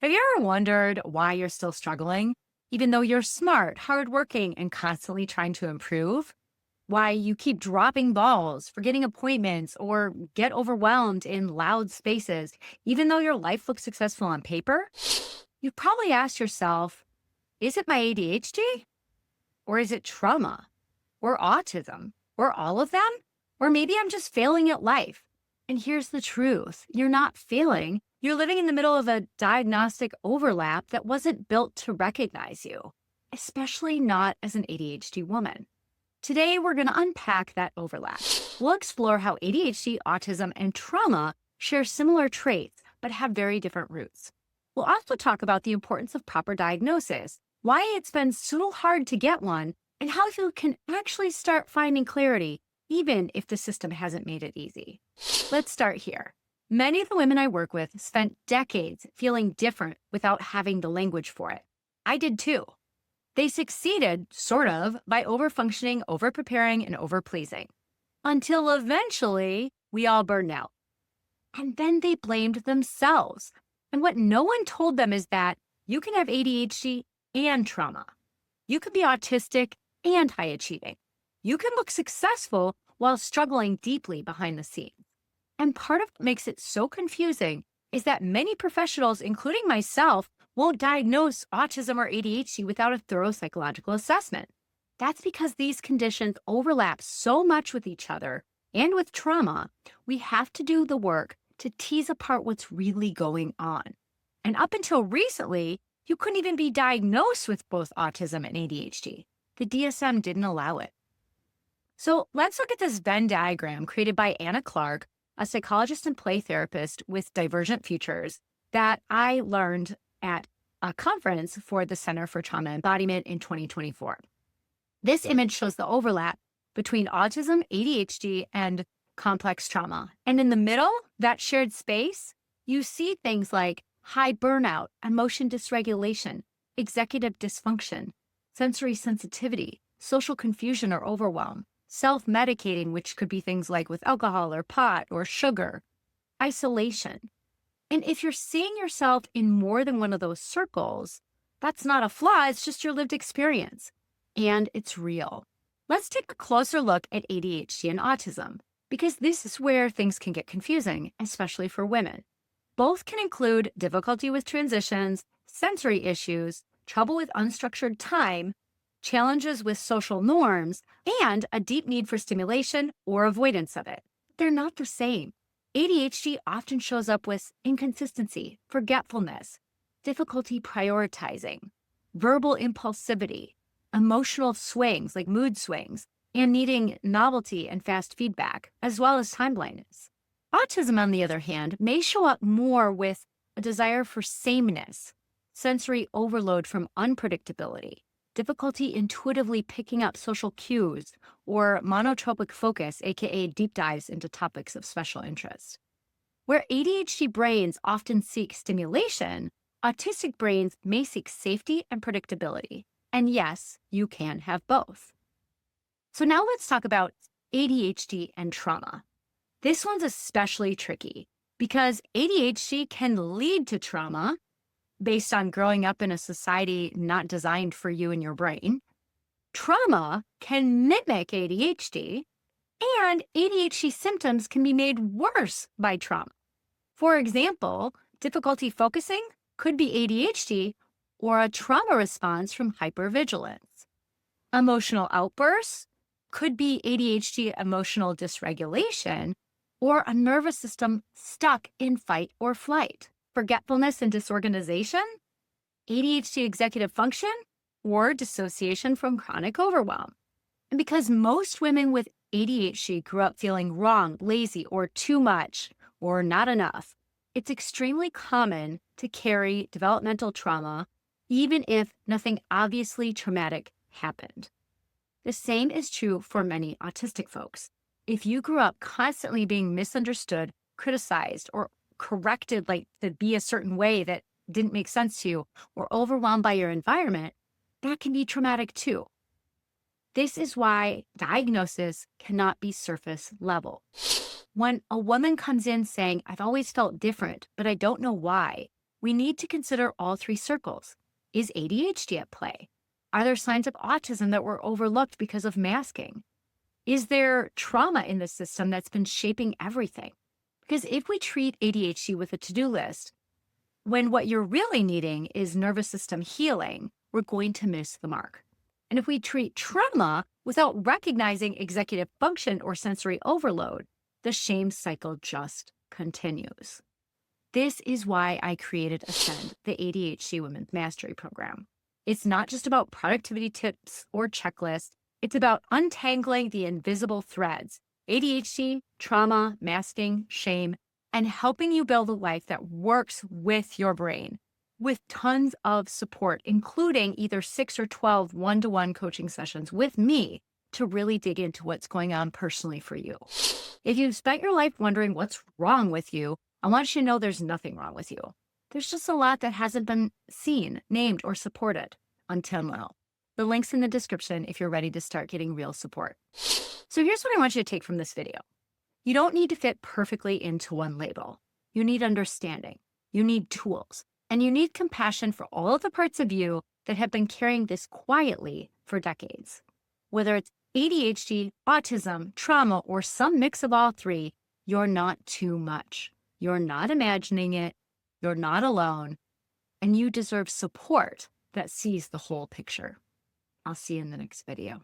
Have you ever wondered why you're still struggling, even though you're smart, hardworking, and constantly trying to improve? Why you keep dropping balls, forgetting appointments, or get overwhelmed in loud spaces, even though your life looks successful on paper? You've probably asked yourself, is it my ADHD? Or is it trauma? Or autism? Or all of them? Or maybe I'm just failing at life. And here's the truth, you're not failing. You're living in the middle of a diagnostic overlap that wasn't built to recognize you, especially not as an ADHD woman. Today, we're going to unpack that overlap. We'll explore how ADHD, autism, and trauma share similar traits, but have very different roots. We'll also talk about the importance of proper diagnosis, why it's been so hard to get one, and how you can actually start finding clarity, even if the system hasn't made it easy. Let's start here. Many of the women I work with spent decades feeling different without having the language for it. I did too. They succeeded, sort of, by overfunctioning, overpreparing, and overpleasing. Until eventually, we all burned out. And then they blamed themselves. And what no one told them is that you can have ADHD and trauma. You could be autistic and high achieving. You can look successful while struggling deeply behind the scenes. And part of what makes it so confusing is that many professionals, including myself, won't diagnose autism or ADHD without a thorough psychological assessment. That's because these conditions overlap so much with each other and with trauma, we have to do the work to tease apart what's really going on. And up until recently, you couldn't even be diagnosed with both autism and ADHD. The DSM didn't allow it. So let's look at this Venn diagram created by Anna Clarke, a psychologist and play therapist with Divergent Futures, that I learned at a conference for the Center for Trauma Embodiment in 2024. This image shows the overlap between autism, ADHD, and complex trauma. And in the middle, that shared space, you see things like high burnout, emotion dysregulation, executive dysfunction, sensory sensitivity, social confusion or overwhelm, self-medicating, which could be things like with alcohol or pot or sugar, isolation. And if you're seeing yourself in more than one of those circles, that's not a flaw, it's just your lived experience. And it's real. Let's take a closer look at ADHD and autism, because this is where things can get confusing, especially for women. Both can include difficulty with transitions, sensory issues, trouble with unstructured time, challenges with social norms, and a deep need for stimulation or avoidance of it. They're not the same. ADHD often shows up with inconsistency, forgetfulness, difficulty prioritizing, verbal impulsivity, emotional swings like mood swings, and needing novelty and fast feedback, as well as time blindness. Autism, on the other hand, may show up more with a desire for sameness, sensory overload from unpredictability, difficulty intuitively picking up social cues, or monotropic focus, aka deep dives into topics of special interest. Where ADHD brains often seek stimulation, autistic brains may seek safety and predictability. And yes, you can have both. So now let's talk about ADHD and trauma. This one's especially tricky because ADHD can lead to trauma based on growing up in a society not designed for you and your brain. Trauma can mimic ADHD, and ADHD symptoms can be made worse by trauma. For example, difficulty focusing could be ADHD or a trauma response from hypervigilance. Emotional outbursts could be ADHD emotional dysregulation or a nervous system stuck in fight or flight. Forgetfulness and disorganization, ADHD executive function, or dissociation from chronic overwhelm. And because most women with ADHD grew up feeling wrong, lazy, or too much, or not enough, it's extremely common to carry developmental trauma, even if nothing obviously traumatic happened. The same is true for many autistic folks. If you grew up constantly being misunderstood, criticized, or corrected like to be a certain way that didn't make sense to you, or overwhelmed by your environment, that can be traumatic too. This is why diagnosis cannot be surface level. When a woman comes in saying, I've always felt different, but I don't know why, we need to consider all three circles. Is ADHD at play? Are there signs of autism that were overlooked because of masking? Is there trauma in the system that's been shaping everything? Because if we treat ADHD with a to-do list, when what you're really needing is nervous system healing, we're going to miss the mark. And if we treat trauma without recognizing executive function or sensory overload, the shame cycle just continues. This is why I created Ascend, the ADHD Women's Mastery Program. It's not just about productivity tips or checklists. It's about untangling the invisible threads, ADHD, trauma, masking, shame, and helping you build a life that works with your brain, with tons of support, including either 6 or 12 one-to-one coaching sessions with me to really dig into what's going on personally for you. If you've spent your life wondering what's wrong with you, I want you to know there's nothing wrong with you. There's just a lot that hasn't been seen, named, or supported until now. The link's in the description if you're ready to start getting real support. So here's what I want you to take from this video. You don't need to fit perfectly into one label. You need understanding. You need tools. And you need compassion for all of the parts of you that have been carrying this quietly for decades. Whether it's ADHD, autism, trauma, or some mix of all three, you're not too much. You're not imagining it. You're not alone. And you deserve support that sees the whole picture. I'll see you in the next video.